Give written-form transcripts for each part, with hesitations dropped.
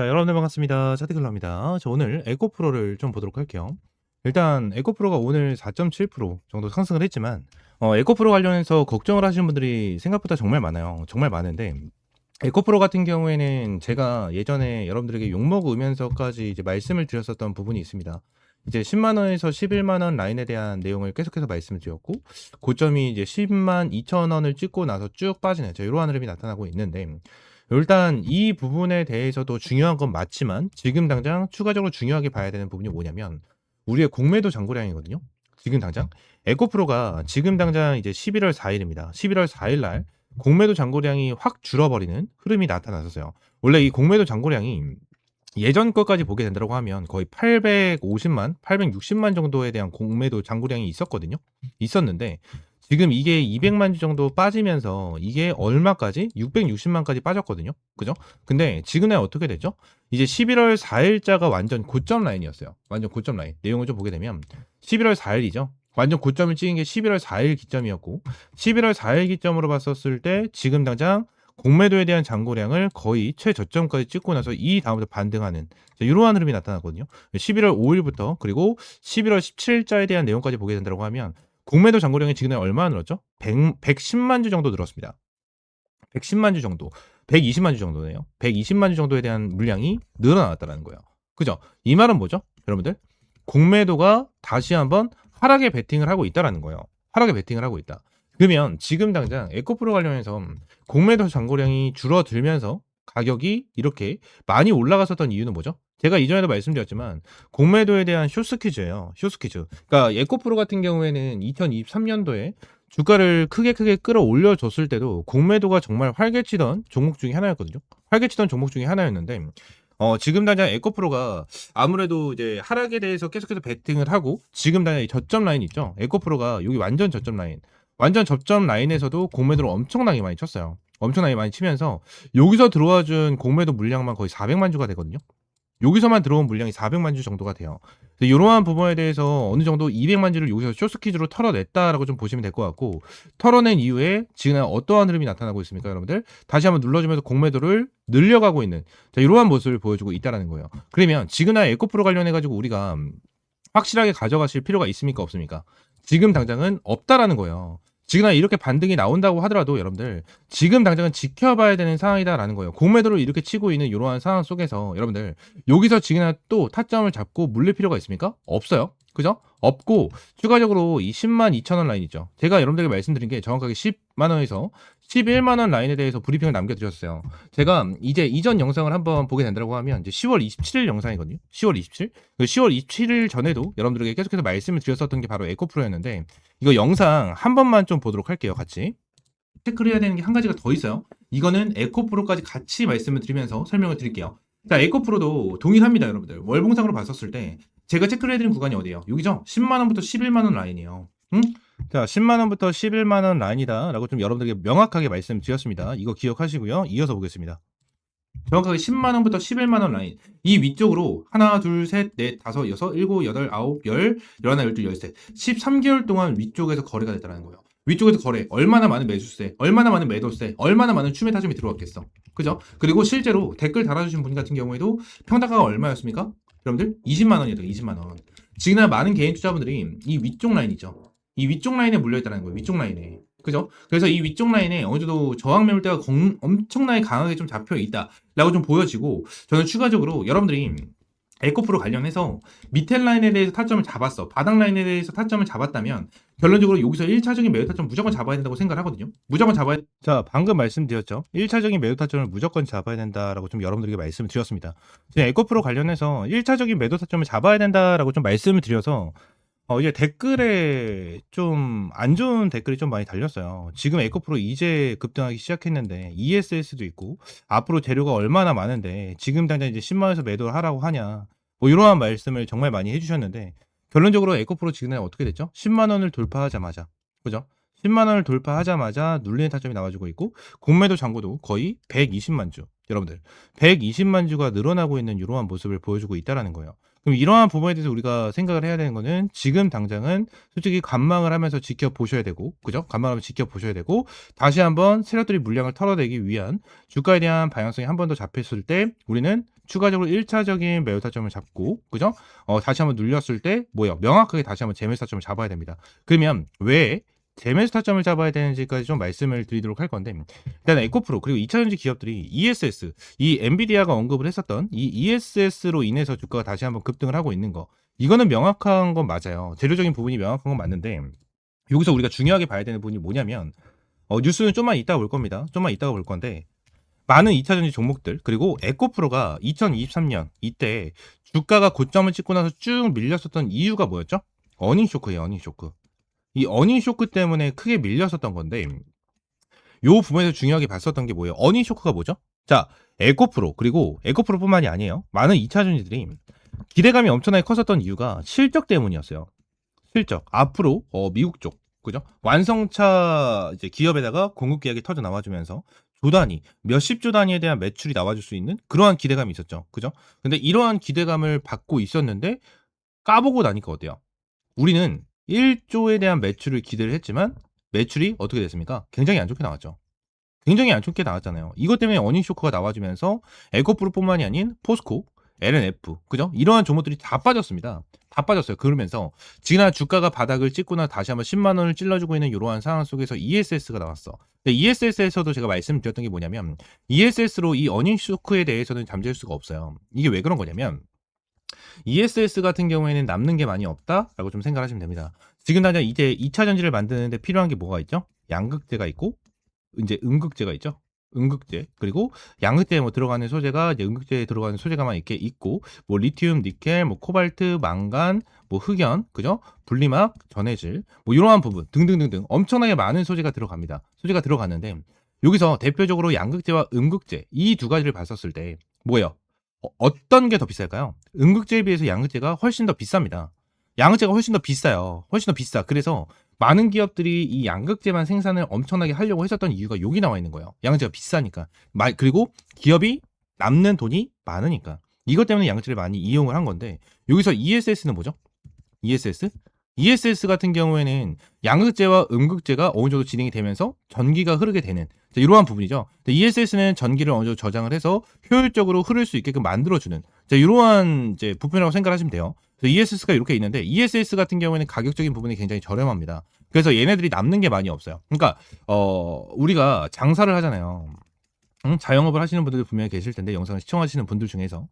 자, 여러분들 반갑습니다. 차트글러입니다. 저 오늘 에코프로를 좀 보도록 할게요. 일단 에코프로가 오늘 4.7% 정도 상승을 했지만 에코프로 관련해서 걱정을 하시는 분들이 생각보다 정말 많아요. 정말 많은데 에코프로 같은 경우에는 제가 예전에 여러분들에게 욕먹으면서까지 이제 말씀을 드렸었던 부분이 있습니다. 이제 10만 원에서 11만 원 라인에 대한 내용을 계속해서 말씀을 드렸고 고점이 이제 10만 2천 원을 찍고 나서 쭉 빠지는 이러한 흐름이 나타나고 있는데 일단 이 부분에 대해서도 중요한 건 맞지만 지금 당장 추가적으로 중요하게 봐야 되는 부분이 뭐냐면 우리의 공매도 잔고량이거든요. 지금 당장 에코프로가 지금 당장 이제 11월 4일입니다. 11월 4일 날 공매도 잔고량이 확 줄어버리는 흐름이 나타났었어요. 원래 이 공매도 잔고량이 예전 것까지 보게 된다고 하면 거의 850만, 860만 정도에 대한 공매도 잔고량이 있었거든요. 있었는데 지금 이게 200만 주 정도 빠지면서 이게 얼마까지? 660만까지 빠졌거든요. 그죠? 근데 지금에 어떻게 됐죠? 이제 11월 4일자가 완전 고점 라인이었어요. 완전 고점 라인. 내용을 좀 보게 되면 11월 4일이죠. 완전 고점을 찍은 게 11월 4일 기점이었고 11월 4일 기점으로 봤었을 때 지금 당장 공매도에 대한 잔고량을 거의 최저점까지 찍고 나서 이 다음부터 반등하는 이러한 흐름이 나타나거든요. 11월 5일부터 그리고 11월 17일자에 대한 내용까지 보게 된다고 하면 공매도 잔고량이 지금에 얼마나 늘었죠? 110만 주 정도 늘었습니다. 110만 주 정도. 120만 주 정도네요. 120만 주 정도에 대한 물량이 늘어났다는 거예요. 그죠? 이 말은 뭐죠? 여러분들? 공매도가 다시 한번 하락에 베팅을 하고 있다라는 거예요. 하락에 베팅을 하고 있다. 그러면 지금 당장 에코프로 관련해서 공매도 잔고량이 줄어들면서 가격이 이렇게 많이 올라갔었던 이유는 뭐죠? 제가 이전에도 말씀드렸지만 공매도에 대한 쇼스퀴즈예요. 쇼스퀴즈. 그러니까 에코프로 같은 경우에는 2023년도에 주가를 크게 끌어올려 줬을 때도 공매도가 정말 활개치던 종목 중에 하나였거든요. 활개치던 종목 중에 하나였는데 지금 당장 에코프로가 아무래도 이제 하락에 대해서 계속해서 베팅을 하고 지금 당장 이 저점 라인 있죠. 에코프로가 여기 완전 저점 라인. 완전 저점 라인에서도 공매도를 엄청나게 많이 쳤어요. 엄청나게 많이 치면서 여기서 들어와 준 공매도 물량만 거의 400만 주가 되거든요. 여기서만 들어온 물량이 400만 주 정도가 돼요. 이러한 부분에 대해서 어느 정도 200만 주를 여기서 쇼스퀴즈로 털어냈다라고 좀 보시면 될 것 같고 털어낸 이후에 지금 어떠한 흐름이 나타나고 있습니까, 여러분들? 다시 한번 눌러주면서 공매도를 늘려가고 있는 이러한 모습을 보여주고 있다는 거예요. 그러면 지그나 에코프로 관련해가지고 우리가 확실하게 가져가실 필요가 있습니까, 없습니까? 지금 당장은 없다라는 거예요. 지금이나 이렇게 반등이 나온다고 하더라도 여러분들 지금 당장은 지켜봐야 되는 상황이다라는 거예요. 공매도를 이렇게 치고 있는 이러한 상황 속에서 여러분들 여기서 지금이나 또 타점을 잡고 물릴 필요가 있습니까? 없어요. 그죠? 없고 추가적으로 이 10만 2천 원 라인 있죠. 제가 여러분들에게 말씀드린 게 정확하게 10만 원에서 11만 원 라인에 대해서 브리핑을 남겨드렸어요. 제가 이제 이전 영상을 한번 보게 된다고 하면 이제 10월 27일 영상이거든요. 10월 27일. 그 10월 27일 전에도 여러분들에게 계속해서 말씀을 드렸었던 게 바로 에코프로였는데 이거 영상 한 번만 좀 보도록 할게요. 같이. 체크를 해야 되는 게 한 가지가 더 있어요. 이거는 에코프로까지 같이 말씀을 드리면서 설명을 드릴게요. 자, 에코프로도 동일합니다, 여러분들. 월봉상으로 봤었을 때 제가 체크를 해드린 구간이 어디예요? 여기죠? 10만원부터 11만원 라인이에요. 응? 자, 10만원부터 11만원 라인이다 라고 좀 여러분들에게 명확하게 말씀드렸습니다. 이거 기억하시고요. 이어서 보겠습니다. 정확하게 10만원부터 11만원 라인. 이 위쪽으로 하나, 둘, 셋, 넷, 다섯, 여섯, 일곱, 여덟, 아홉, 열, 열하나, 열둘, 열셋. 13개월 동안 위쪽에서 거래가 됐다는 거예요. 위쪽에서 거래. 얼마나 많은 매수세, 얼마나 많은 매도세, 얼마나 많은 추매 타점이 들어왔겠어. 그죠? 그리고 실제로 댓글 달아주신 분 같은 경우에도 평당가가 얼마였습니까? 여러분들? 20만원이었죠. 20만원. 지금이나 많은 개인 투자분들이 이 위쪽 라인 있죠. 이 위쪽 라인에 물려있다는 거예요. 위쪽 라인에. 그죠? 그래서 이 위쪽 라인에 어느 정도 저항 매물대가 엄청나게 강하게 좀 잡혀 있다라고 좀 보여지고 저는 추가적으로 여러분들이 에코프로 관련해서 밑에 라인에 대해서 타점을 잡았어. 바닥 라인에 대해서 타점을 잡았다면 결론적으로 여기서 1차적인 매도 타점 무조건 잡아야 된다고 생각을 하거든요. 무조건 잡아야. 자, 방금 말씀드렸죠. 1차적인 매도 타점을 무조건 잡아야 된다라고 좀 여러분들에게 말씀을 드렸습니다. 에코프로 관련해서 1차적인 매도 타점을 잡아야 된다라고 좀 말씀을 드려서 이제 댓글에 좀 안 좋은 댓글이 좀 많이 달렸어요. 지금 에코프로 이제 급등하기 시작했는데 ESS도 있고 앞으로 재료가 얼마나 많은데 지금 당장 이제 10만 원에서 매도를 하라고 하냐 뭐 이러한 말씀을 정말 많이 해주셨는데 결론적으로 에코프로 지금 어떻게 됐죠? 10만 원을 돌파하자마자 그죠? 10만 원을 돌파하자마자 눌리는 타점이 나와주고 있고 공매도 잔고도 거의 120만 주 여러분들 120만 주가 늘어나고 있는 이러한 모습을 보여주고 있다라는 거예요. 그럼 이러한 부분에 대해서 우리가 생각을 해야 되는 거는 지금 당장은 솔직히 관망을 하면서 지켜보셔야 되고 그죠? 관망하면서 지켜보셔야 되고 다시 한번 세력들이 물량을 털어내기 위한 주가에 대한 방향성이 한 번 더 잡혔을 때 우리는 추가적으로 1차적인 매수 타점을 잡고, 그죠? 다시 한번 눌렸을 때 뭐예요? 명확하게 다시 한번 재매수 타점을 잡아야 됩니다. 그러면 왜 재매수 타점을 잡아야 되는지까지 좀 말씀을 드리도록 할 건데, 일단 에코프로 그리고 2차전지 기업들이 ESS, 이 엔비디아가 언급을 했었던 이 ESS로 인해서 주가가 다시 한번 급등을 하고 있는 거, 이거는 명확한 건 맞아요. 재료적인 부분이 명확한 건 맞는데, 여기서 우리가 중요하게 봐야 되는 부분이 뭐냐면, 뉴스는 좀만 이따가 볼 겁니다. 좀만 이따가 볼 건데, 많은 2차전지 종목들, 그리고 에코프로가 2023년 이때 주가가 고점을 찍고 나서 쭉 밀렸었던 이유가 뭐였죠? 어닝 쇼크예요, 어닝 쇼크. 이 어닝 쇼크 때문에 크게 밀렸었던 건데, 요 부분에서 중요하게 봤었던 게 뭐예요? 어닝 쇼크가 뭐죠? 자, 에코프로, 그리고 에코프로뿐만이 아니에요. 많은 2차전지들이 기대감이 엄청나게 컸었던 이유가 실적 때문이었어요. 실적. 앞으로 미국 쪽, 그죠? 완성차 이제 기업에다가 공급 계약이 터져 나와주면서 조 단위, 몇십 조 단위에 대한 매출이 나와줄 수 있는 그러한 기대감이 있었죠. 그죠? 근데 이러한 기대감을 받고 있었는데 까보고 나니까 어때요? 우리는 1조에 대한 매출을 기대를 했지만 매출이 어떻게 됐습니까? 굉장히 안 좋게 나왔죠. 굉장히 안 좋게 나왔잖아요. 이것 때문에 어닝 쇼크가 나와주면서 에코프로뿐만이 아닌 포스코, LNF, 그죠? 이러한 종목들이 다 빠졌습니다. 다 빠졌어요. 그러면서 지난 주가가 바닥을 찍고 나 다시 한번 10만 원을 찔러주고 있는 이러한 상황 속에서 ESS가 나왔어. 근데 ESS에서도 제가 말씀드렸던 게 뭐냐면 ESS로 이 어닝 쇼크에 대해서는 잠재울 수가 없어요. 이게 왜 그런 거냐면 ESS 같은 경우에는 남는 게 많이 없다라고 좀 생각하시면 됩니다. 지금 당장 이제 2차 전지를 만드는데 필요한 게 뭐가 있죠? 양극재가 있고 이제 음극재가 있죠. 음극재, 그리고 양극재에 뭐 들어가는 소재가 이제 음극재에 들어가는 소재가만 이렇게 있고, 뭐 리튬, 니켈, 뭐 코발트, 망간, 뭐 흑연, 그죠? 분리막, 전해질, 뭐 이러한 부분 등등등등 엄청나게 많은 소재가 들어갑니다. 소재가 들어가는데 여기서 대표적으로 양극재와 음극재 이 두 가지를 봤었을 때 뭐예요? 어떤 게 더 비쌀까요? 음극재에 비해서 양극재가 훨씬 더 비쌉니다. 양극재가 훨씬 더 비싸요. 훨씬 더 비싸. 그래서 많은 기업들이 이 양극재만 생산을 엄청나게 하려고 했었던 이유가 여기 나와 있는 거예요. 양극재가 비싸니까. 그리고 기업이 남는 돈이 많으니까. 이것 때문에 양극재를 많이 이용을 한 건데, 여기서 ESS는 뭐죠? ESS? ESS 같은 경우에는 양극재와 음극재가 어느 정도 진행이 되면서 전기가 흐르게 되는 이러한 부분이죠. ESS는 전기를 어느 정도 저장을 해서 효율적으로 흐를 수 있게끔 만들어주는 이러한 이제 부품이라고 생각하시면 돼요. ESS가 이렇게 있는데 ESS 같은 경우에는 가격적인 부분이 굉장히 저렴합니다. 그래서 얘네들이 남는 게 많이 없어요. 그러니까 우리가 장사를 하잖아요. 자영업을 하시는 분들도 분명히 계실 텐데 영상을 시청하시는 분들 중에서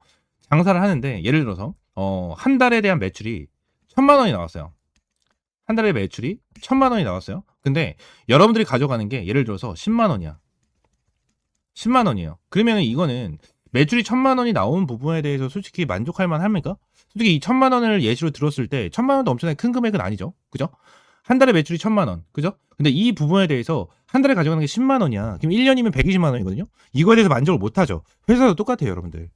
장사를 하는데 예를 들어서 한 달에 대한 매출이 1,000만 원이 나왔어요. 한 달에 매출이 1,000만 원이 나왔어요. 근데 여러분들이 가져가는 게 예를 들어서 10만 원이야. 10만 원이에요. 그러면 이거는 매출이 1,000만 원이 나온 부분에 대해서 솔직히 만족할 만합니까? 솔직히 이 1,000만 원을 예시로 들었을 때 1,000만 원도 엄청나게 큰 금액은 아니죠. 그죠? 한 달에 매출이 1,000만 원. 그죠? 근데 이 부분에 대해서 한 달에 가져가는 게 10만 원이야. 그럼 1년이면 120만 원이거든요. 이거에 대해서 만족을 못 하죠. 회사도 똑같아요, 여러분들.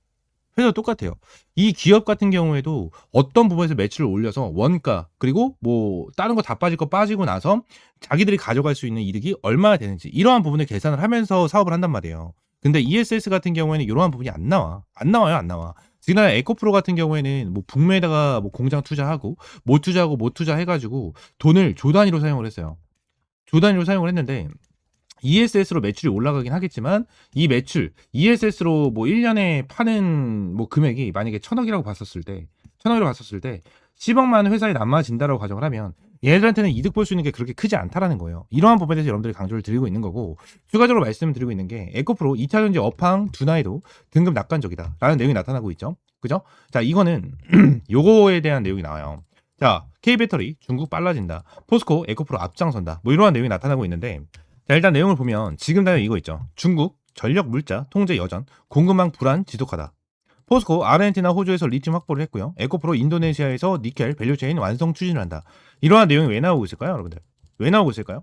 회사도 똑같아요. 이 기업 같은 경우에도 어떤 부분에서 매출을 올려서 원가 그리고 뭐 다른 거 다 빠질 거 빠지고 나서 자기들이 가져갈 수 있는 이득이 얼마나 되는지 이러한 부분을 계산을 하면서 사업을 한단 말이에요. 근데 ESS 같은 경우에는 이러한 부분이 안 나와. 안 나와요, 안 나와. 지난 에코프로 같은 경우에는 뭐 북매에다가 뭐 공장 투자하고 못 투자하고 못 투자해가지고 돈을 조 단위로 사용을 했어요. 조 단위로 사용을 했는데 ESS로 매출이 올라가긴 하겠지만 이 매출 ESS로 뭐 1년에 파는 뭐 금액이 만약에 1,000억이라고 봤었을 때 10억만 회사에 남아진다라고 가정을 하면 얘네들한테는 이득 볼 수 있는 게 그렇게 크지 않다라는 거예요. 이러한 부분에 대해서 여러분들이 강조를 드리고 있는 거고, 추가적으로 말씀을 드리고 있는 게 에코프로 2차전지 업황 둔화에도 등급 낙관적이다 라는 내용이 나타나고 있죠. 그죠? 자, 이거는 요거에 대한 내용이 나와요. 자, K배터리 중국 빨라진다, 포스코 에코프로 앞장선다, 뭐 이러한 내용이 나타나고 있는데, 자, 일단 내용을 보면 지금 당연 이거 있죠. 중국 전력 물자 통제 여전, 공급망 불안 지속하다. 포스코 아르헨티나 호주에서 리튬 확보를 했고요. 에코프로 인도네시아에서 니켈 밸류체인 완성 추진을 한다. 이러한 내용이 왜 나오고 있을까요, 여러분들? 왜 나오고 있을까요?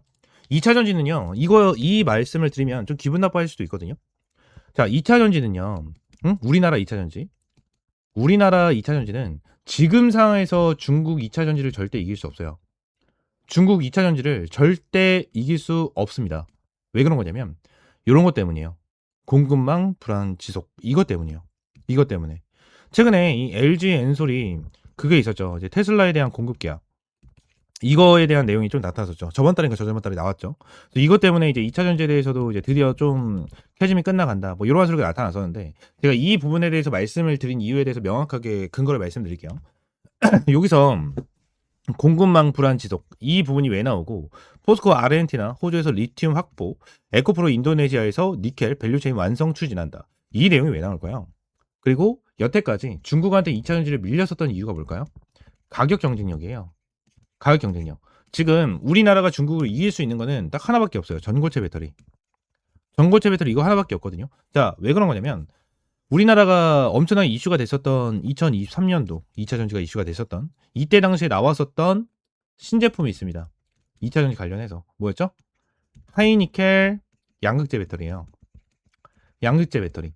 2차 전지는요. 이 말씀을 드리면 좀 기분 나빠할 수도 있거든요. 자, 2차 전지는요. 우리나라 2차 전지. 우리나라 2차 전지는 지금 상황에서 중국 2차 전지를 절대 이길 수 없어요. 중국 2차 전지를 절대 이길 수 없습니다. 왜 그런 거냐면 이런 것 때문이에요. 공급망 불안 지속. 이것 때문이에요. 이것 때문에. 최근에 이 LG 엔솔이 그게 있었죠. 이제 테슬라에 대한 공급 계약. 이거에 대한 내용이 좀 나타났었죠. 저번 달인가 저저번 달에 나왔죠. 그래서 이것 때문에 이제 2차 전지에 대해서도 이제 드디어 좀 캐즘이 끝나간다. 뭐 이러한 소리가 나타났었는데 제가 이 부분에 대해서 말씀을 드린 이유에 대해서 명확하게 근거를 말씀드릴게요. 여기서 공급망 불안 지속 이 부분이 왜 나오고 포스코 아르헨티나 호주에서 리튬 확보 에코프로 인도네시아에서 니켈 밸류체인 완성 추진한다. 이 내용이 왜 나올까요? 그리고 여태까지 중국한테 2차 전지를 밀렸었던 이유가 뭘까요? 가격 경쟁력이에요. 가격 경쟁력. 지금 우리나라가 중국을 이길 수 있는 거는 딱 하나밖에 없어요. 전고체 배터리. 전고체 배터리 이거 하나밖에 없거든요. 자, 왜 그런 거냐면 우리나라가 엄청나게 이슈가 됐었던 2023년도 2차 전지가 이슈가 됐었던 이때 당시에 나왔었던 신제품이 있습니다. 2차 전지 관련해서 뭐였죠? 하이니켈 양극재 배터리예요. 양극재 배터리.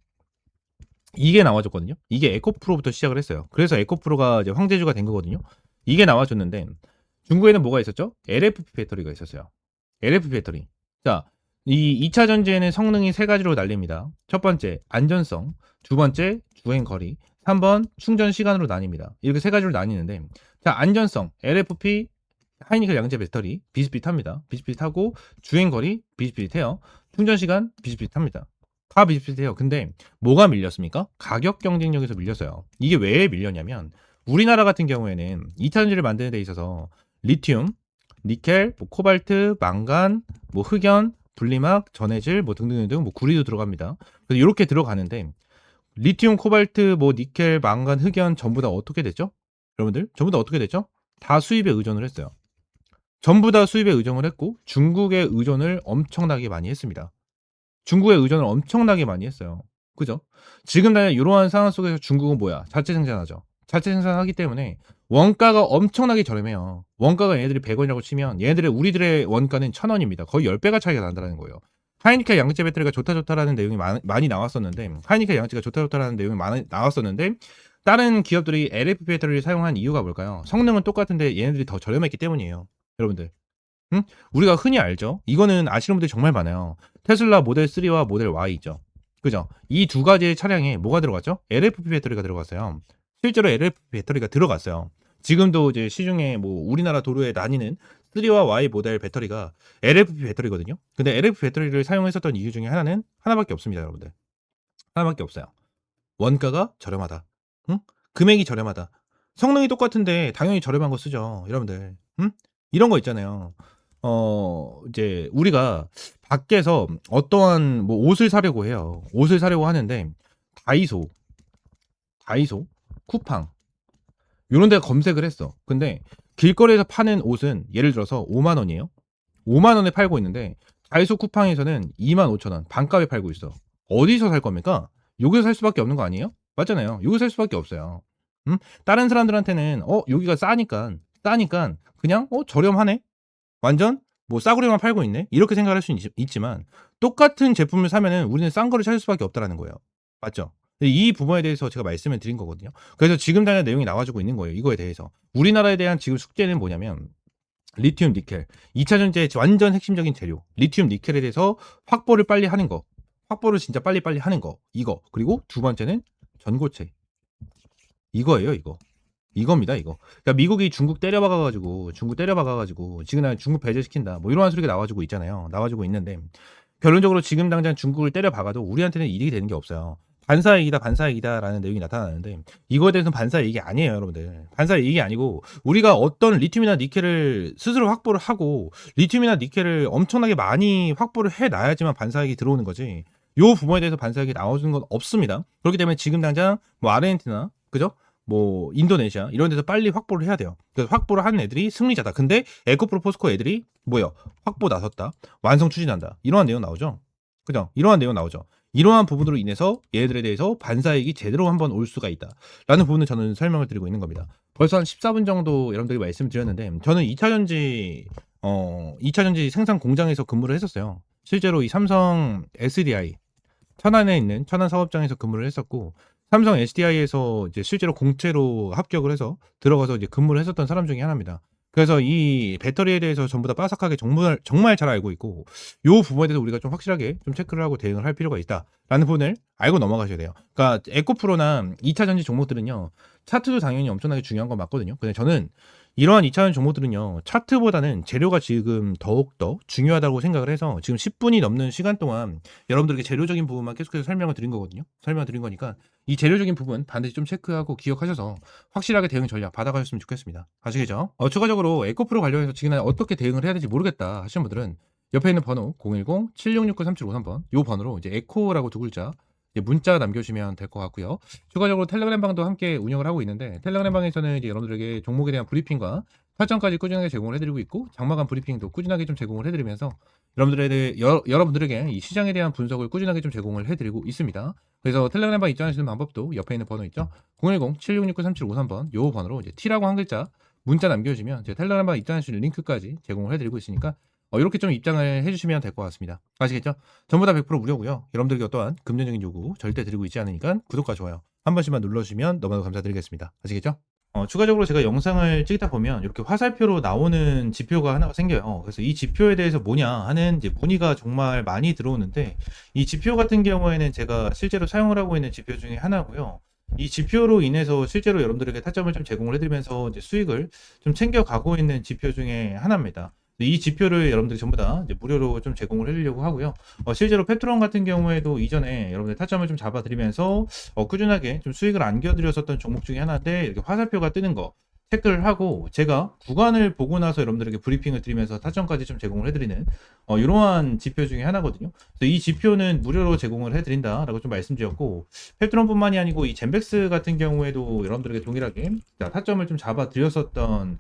이게 나와줬거든요. 이게 에코프로부터 시작을 했어요. 그래서 에코프로가 이제 황제주가 된 거거든요. 이게 나와줬는데 중국에는 뭐가 있었죠? LFP 배터리가 있었어요. LFP 배터리. 자, 이 2차 전지에는 성능이 세 가지로 날립니다. 첫 번째, 안전성. 두 번째, 주행 거리. 3번, 충전 시간으로 나뉩니다. 이렇게 세 가지로 나뉘는데, 자, 안전성. LFP, 하이니켈 양재 배터리. 비슷비슷합니다. 비슷비슷하고, 주행 거리, 비슷비슷해요. 충전 시간, 비슷비슷합니다. 다 비슷비슷해요. 근데, 뭐가 밀렸습니까? 가격 경쟁력에서 밀렸어요. 이게 왜 밀렸냐면, 우리나라 같은 경우에는 2차 전지를 만드는 데 있어서, 리튬, 니켈, 뭐 코발트, 망간, 뭐 흑연, 분리막, 전해질, 뭐 등등등 뭐 구리도 들어갑니다. 그래서 이렇게 들어가는데 리튬, 코발트, 뭐 니켈, 망간, 흑연 전부 다 어떻게 됐죠? 여러분들 전부 다 어떻게 됐죠? 다 수입에 의존을 했어요. 전부 다 수입에 의존을 했고 중국에 의존을 엄청나게 많이 했습니다. 중국에 의존을 엄청나게 많이 했어요. 그죠? 지금 다 이러한 상황 속에서 중국은 뭐야? 자체 생산하죠. 자체 생산하기 때문에 원가가 엄청나게 저렴해요. 원가가 얘네들이 100원이라고 치면 얘네들의 우리들의 원가는 1000원입니다. 거의 10배가 차이가 난다는 거예요. 하이니켈 양극재 배터리가 좋다는 내용이 많이 나왔었는데 하이니켈 양극재가 좋다라는 내용이 많이 나왔었는데 다른 기업들이 LFP 배터리를 사용한 이유가 뭘까요? 성능은 똑같은데 얘네들이 더 저렴했기 때문이에요. 여러분들. 응? 우리가 흔히 알죠. 이거는 아시는 분들이 정말 많아요. 테슬라 모델 3와 모델 Y죠. 그죠? 이 두 가지의 차량에 뭐가 들어갔죠? LFP 배터리가 들어갔어요. 실제로 LFP 배터리가 들어갔어요. 지금도 이제 시중에 뭐 우리나라 도로에 다니는 3와 Y 모델 배터리가 LFP 배터리거든요. 근데 LFP 배터리를 사용했었던 이유 중에 하나는 하나밖에 없습니다, 여러분들. 하나밖에 없어요. 원가가 저렴하다. 응? 금액이 저렴하다. 성능이 똑같은데 당연히 저렴한 거 쓰죠, 여러분들. 응? 이런 거 있잖아요. 이제 우리가 밖에서 어떠한 뭐 옷을 사려고 해요. 옷을 사려고 하는데 다이소, 다이소, 쿠팡 요런 데 검색을 했어. 근데 길거리에서 파는 옷은 예를 들어서 5만 원이에요. 5만 원에 팔고 있는데 다이소 쿠팡에서는 2만 5천 원 반값에 팔고 있어. 어디서 살 겁니까? 여기서 살 수밖에 없는 거 아니에요? 맞잖아요. 여기서 살 수밖에 없어요. 다른 사람들한테는 여기가 싸니까 그냥 저렴하네. 완전 뭐 싸구려만 팔고 있네. 이렇게 생각할 수는 있지만 똑같은 제품을 사면은 우리는 싼 거를 찾을 수밖에 없다라는 거예요. 맞죠? 이 부분에 대해서 제가 말씀을 드린 거거든요. 그래서 지금 당장 내용이 나와주고 있는 거예요. 이거에 대해서. 우리나라에 대한 지금 숙제는 뭐냐면 리튬 니켈 2차 전지의 완전 핵심적인 재료 리튬 니켈에 대해서 확보를 빨리 하는 거. 확보를 진짜 빨리빨리 하는 거. 이거. 그리고 두 번째는 전고체. 이거예요, 이거. 이겁니다, 이거. 그러니까 미국이 중국 때려박아가지고 지금 중국 배제시킨다. 뭐 이러한 소리가 나와주고 있잖아요. 나와주고 있는데 결론적으로 지금 당장 중국을 때려박아도 우리한테는 이득이 되는 게 없어요. 반사이익이다라는 내용이 나타나는데 이거에 대해서는 반사이익이 아니에요, 여러분들. 반사이익이 아니고 우리가 어떤 리튬이나 니켈을 스스로 확보를 하고 리튬이나 니켈을 엄청나게 많이 확보를 해놔야지만 반사이익이 들어오는 거지. 요 부분에 대해서 반사이익이 나와주는 건 없습니다. 그렇기 때문에 지금 당장 뭐 아르헨티나 그죠? 뭐 인도네시아 이런 데서 빨리 확보를 해야 돼요. 그래서 확보를 한 애들이 승리자다. 근데 에코프로 포스코 애들이 뭐요? 확보 나섰다. 완성 추진한다. 이러한 내용 나오죠. 그죠? 이러한 내용 나오죠. 이러한 부분으로 인해서 얘들에 대해서 반사이익이 제대로 한번 올 수가 있다. 라는 부분을 저는 설명을 드리고 있는 겁니다. 벌써 한 14분 정도 여러분들이 말씀드렸는데 저는 2차 전지 생산 공장에서 근무를 했었어요. 실제로 이 삼성 SDI 천안에 있는 천안 사업장에서 근무를 했었고 삼성 SDI에서 이제 실제로 공채로 합격을 해서 들어가서 이제 근무를 했었던 사람 중에 하나입니다. 그래서 이 배터리에 대해서 전부 다 빠삭하게 정말 잘 알고 있고 요 부분에 대해서 우리가 좀 확실하게 좀 체크를 하고 대응을 할 필요가 있다라는 부분을 알고 넘어가셔야 돼요. 그러니까 에코프로나 2차 전지 종목들은요. 차트도 당연히 엄청나게 중요한 건 맞거든요. 근데 저는 이러한 2차전 종목들은요, 차트보다는 재료가 지금 더욱더 중요하다고 생각을 해서 지금 10분이 넘는 시간 동안 여러분들에게 재료적인 부분만 계속해서 설명을 드린 거거든요. 설명을 드린 거니까 이 재료적인 부분 반드시 좀 체크하고 기억하셔서 확실하게 대응 전략 받아가셨으면 좋겠습니다. 아시겠죠? 추가적으로 에코프로 관련해서 지금 어떻게 대응을 해야 될지 모르겠다 하시는 분들은 옆에 있는 번호 010-7669-3753번 요 번호로 이제 에코라고 두 글자 이제 문자 남겨주시면 될 것 같고요. 추가적으로 텔레그램 방도 함께 운영을 하고 있는데 텔레그램 방에서는 이제 여러분들에게 종목에 대한 브리핑과 설정까지 꾸준하게 제공을 해드리고 있고 장마감 브리핑도 꾸준하게 좀 제공을 해드리면서 여러분들에게 이 시장에 대한 분석을 꾸준하게 좀 제공을 해드리고 있습니다. 그래서 텔레그램 방 입장하시는 방법도 옆에 있는 번호 있죠? 010-7669-3753번 요 번호로 이제 T라고 한 글자 문자 남겨주시면 제 텔레그램 방 입장하시는 링크까지 제공을 해드리고 있으니까 이렇게 좀 입장을 해주시면 될 것 같습니다. 아시겠죠? 전부 다 100% 무료고요. 여러분들에게 어떠한 금전적인 요구 절대 드리고 있지 않으니까 구독과 좋아요 한 번씩만 눌러주시면 너무나도 감사드리겠습니다. 아시겠죠? 추가적으로 제가 영상을 찍다 보면 이렇게 화살표로 나오는 지표가 하나가 생겨요. 그래서 이 지표에 대해서 뭐냐 하는 이제 문의가 정말 많이 들어오는데 이 지표 같은 경우에는 제가 실제로 사용을 하고 있는 지표 중에 하나고요. 이 지표로 인해서 실제로 여러분들에게 타점을 좀 제공을 해드리면서 이제 수익을 좀 챙겨가고 있는 지표 중에 하나입니다. 이 지표를 여러분들이 전부 다 이제 무료로 좀 제공을 해주려고 하고요. 실제로 페트론 같은 경우에도 이전에 여러분들 타점을 좀 잡아드리면서 꾸준하게 좀 수익을 안겨드렸었던 종목 중에 하나인데 이렇게 화살표가 뜨는 거 체크를 하고 제가 구간을 보고 나서 여러분들에게 브리핑을 드리면서 타점까지 좀 제공을 해드리는 이러한 지표 중에 하나거든요. 그래서 이 지표는 무료로 제공을 해드린다라고 좀 말씀드렸고 페트론뿐만이 아니고 이 젠백스 같은 경우에도 여러분들에게 동일하게 타점을 좀 잡아드렸었던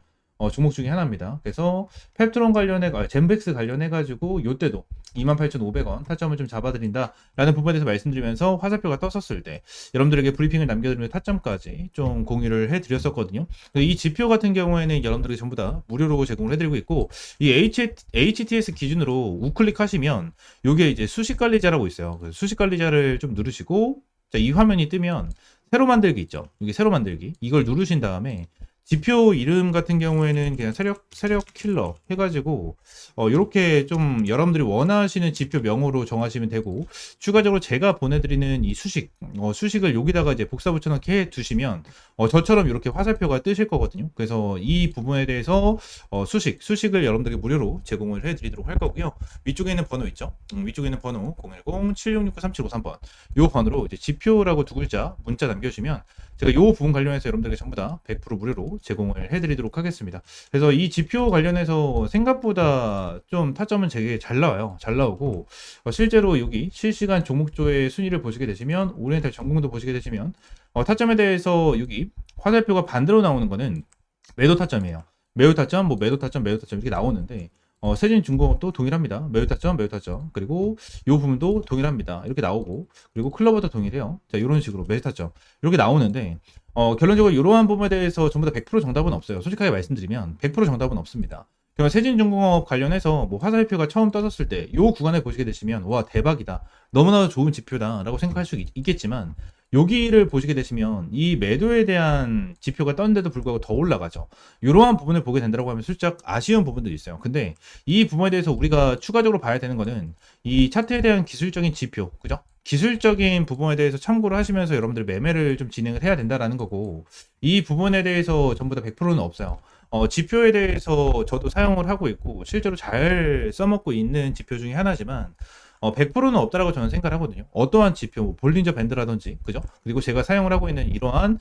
종목 중에 하나입니다. 그래서 펩트론 관련해 젠백스 관련해 가지고 요때도 28,500원 타점을 좀 잡아드린다라는 부분에 대해서 말씀드리면서 화살표가 떴었을 때 여러분들에게 브리핑을 남겨드리는 타점까지 좀 공유를 해드렸었거든요. 이 지표 같은 경우에는 여러분들이 전부 다 무료로 제공을 해드리고 있고 이 HTS 기준으로 우클릭하시면 요게 이제 수식관리자라고 있어요. 그래서 수식관리자를 좀 누르시고 이 화면이 뜨면 새로 만들기 있죠. 여기 새로 만들기 이걸 누르신 다음에 지표 이름 같은 경우에는 그냥 세력 킬러 해가지고 이렇게 좀 여러분들이 원하시는 지표 명으로 정하시면 되고 추가적으로 제가 보내드리는 이 수식을 여기다가 이제 복사 붙여넣기 해 두시면 저처럼 이렇게 화살표가 뜨실 거거든요. 그래서 이 부분에 대해서 수식을 여러분들에게 무료로 제공을 해드리도록 할 거고요. 위쪽에 있는 번호 있죠? 위쪽에 있는 번호 010-7669-3753번 요 번호로 이제 지표라고 두 글자 문자 남겨주시면 제가 이 부분 관련해서 여러분들에게 전부 다 100% 무료로 제공을 해드리도록 하겠습니다. 그래서 이 지표 관련해서 생각보다 좀 타점은 되게 잘 나와요. 잘 나오고 실제로 여기 실시간 종목조의 순위를 보시게 되시면 오리엔탈 전공도 보시게 되시면 타점에 대해서 여기 화살표가 반대로 나오는 거는 매도 타점이에요. 매우 타점, 매도 타점, 매도 타점 이렇게 나오는데 세진중공업도 동일합니다. 매우 타점, 매우 타점. 그리고 이 부분도 동일합니다. 이렇게 나오고 그리고 클로버도 동일해요. 자, 이런 식으로 매수 타점 이렇게 나오는데 결론적으로 이러한 부분에 대해서 전부 다 100% 정답은 없어요. 솔직하게 말씀드리면 100% 정답은 없습니다. 그러면 세진중공업 관련해서 화살표가 처음 떠졌을 때 이 구간에 보시게 되시면 와 대박이다. 너무나도 좋은 지표다라고 생각할 수 있겠지만 여기를 보시게 되시면 이 매도에 대한 지표가 떴는데도 불구하고 더 올라가죠. 이러한 부분을 보게 된다고 하면 살짝 아쉬운 부분들이 있어요. 근데 이 부분에 대해서 우리가 추가적으로 봐야 되는 거는 이 차트에 대한 기술적인 지표, 그죠? 기술적인 부분에 대해서 참고를 하시면서 여러분들 매매를 좀 진행을 해야 된다라는 거고 이 부분에 대해서 전부 다 100%는 없어요. 지표에 대해서 저도 사용을 하고 있고 실제로 잘 써먹고 있는 지표 중에 하나지만 100%는 없다라고 저는 생각을 하거든요. 어떠한 지표, 볼린저 밴드라든지, 그죠? 그리고 제가 사용을 하고 있는 이러한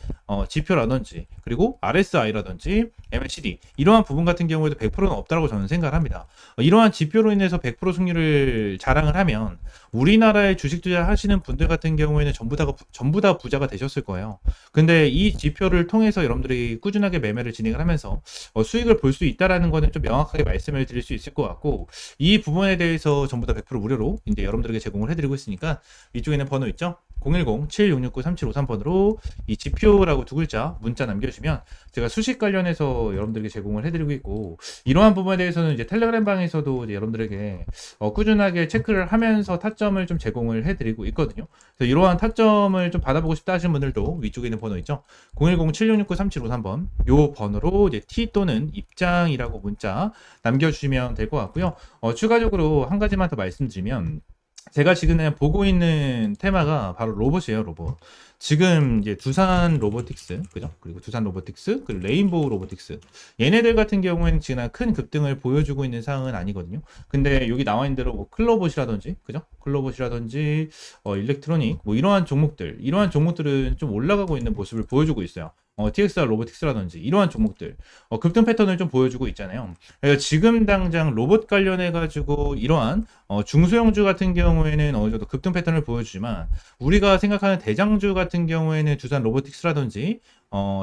지표라든지, 그리고 RSI라든지, MACD 이러한 부분 같은 경우에도 100%는 없다라고 저는 생각을 합니다. 이러한 지표로 인해서 100% 승률을 자랑을 하면 우리나라에 주식 투자하시는 분들 같은 경우에는 전부 다 부자가 되셨을 거예요. 근데 이 지표를 통해서 여러분들이 꾸준하게 매매를 진행을 하면서 수익을 볼 수 있다라는 거는 좀 명확하게 말씀을 드릴 수 있을 것 같고 이 부분에 대해서 전부 다 100% 무료로 이제 여러분들에게 제공을 해드리고 있으니까 위쪽에 있는 번호 있죠? 010-7669-3753번으로 이 지표라고 두 글자 문자 남겨주시면 제가 수식 관련해서 여러분들에게 제공을 해드리고 있고 이러한 부분에 대해서는 이제 텔레그램 방에서도 이제 여러분들에게 꾸준하게 체크를 하면서 타점을 좀 제공을 해드리고 있거든요. 그래서 이러한 타점을 좀 받아보고 싶다 하시는 분들도 위쪽에 있는 번호 있죠? 010-7669-3753번 요 번호로 이제 T 또는 입장이라고 문자 남겨주시면 될 것 같고요. 추가적으로 한 가지만 더 말씀드리면 제가 지금 그냥 보고 있는 테마가 바로 로봇이에요, 로봇. 지금 이제 두산 로보틱스, 그죠? 그리고 두산 로보틱스, 그리고 레인보우 로보틱스. 얘네들 같은 경우에는 지금 큰 급등을 보여주고 있는 상황은 아니거든요. 근데 여기 나와 있는 대로 뭐 클로봇이라든지, 그죠? 클로봇이라든지, 일렉트로닉, 뭐 이러한 종목들은 좀 올라가고 있는 모습을 보여주고 있어요. TXR 로보틱스라든지 이러한 종목들 급등 패턴을 좀 보여주고 있잖아요. 그래서 지금 당장 로봇 관련해 가지고 이러한 중소형주 같은 경우에는 어느 정도 급등 패턴을 보여주지만 우리가 생각하는 대장주 같은 경우에는 두산 로보틱스라든지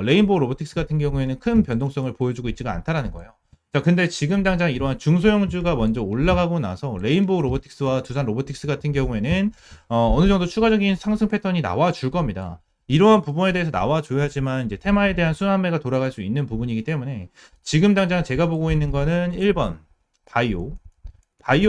레인보우 로보틱스 같은 경우에는 큰 변동성을 보여주고 있지가 않다라는 거예요. 자, 근데 지금 당장 이러한 중소형주가 먼저 올라가고 나서 레인보우 로보틱스와 두산 로보틱스 같은 경우에는 어느 정도 추가적인 상승 패턴이 나와 줄 겁니다. 이러한 부분에 대해서 나와줘야지만 이제 테마에 대한 순환매가 돌아갈 수 있는 부분이기 때문에 지금 당장 제가 보고 있는 거는 1번 바이오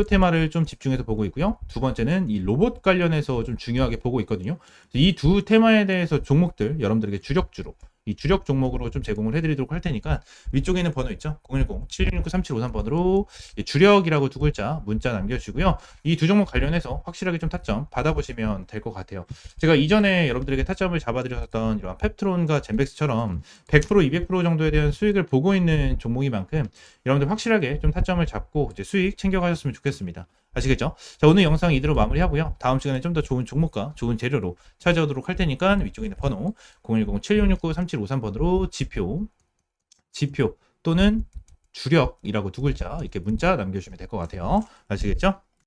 테마를 좀 집중해서 보고 있고요. 두 번째는 이 로봇 관련해서 좀 중요하게 보고 있거든요. 이 두 테마에 대해서 종목들 여러분들에게 주력주로 이 주력 종목으로 좀 제공을 해드리도록 할 테니까 위쪽에 있는 번호 있죠? 010-7669-3753번으로 주력이라고 두 글자 문자 남겨주시고요. 이 두 종목 관련해서 확실하게 좀 타점 받아보시면 될 것 같아요. 제가 이전에 여러분들에게 타점을 잡아드렸던 이런 펩트론과 젠백스처럼 100%, 200% 정도에 대한 수익을 보고 있는 종목인 만큼 여러분들 확실하게 좀 타점을 잡고 이제 수익 챙겨가셨으면 좋겠습니다. 아시겠죠? 자, 오늘 영상 이대로 마무리하고요. 다음 시간에 좀 더 좋은 종목과 좋은 재료로 찾아오도록 할 테니까 위쪽에 있는 번호 010-7669-3753번으로 지표 또는 주력이라고 두 글자 이렇게 문자 남겨주시면 될 것 같아요. 아시겠죠?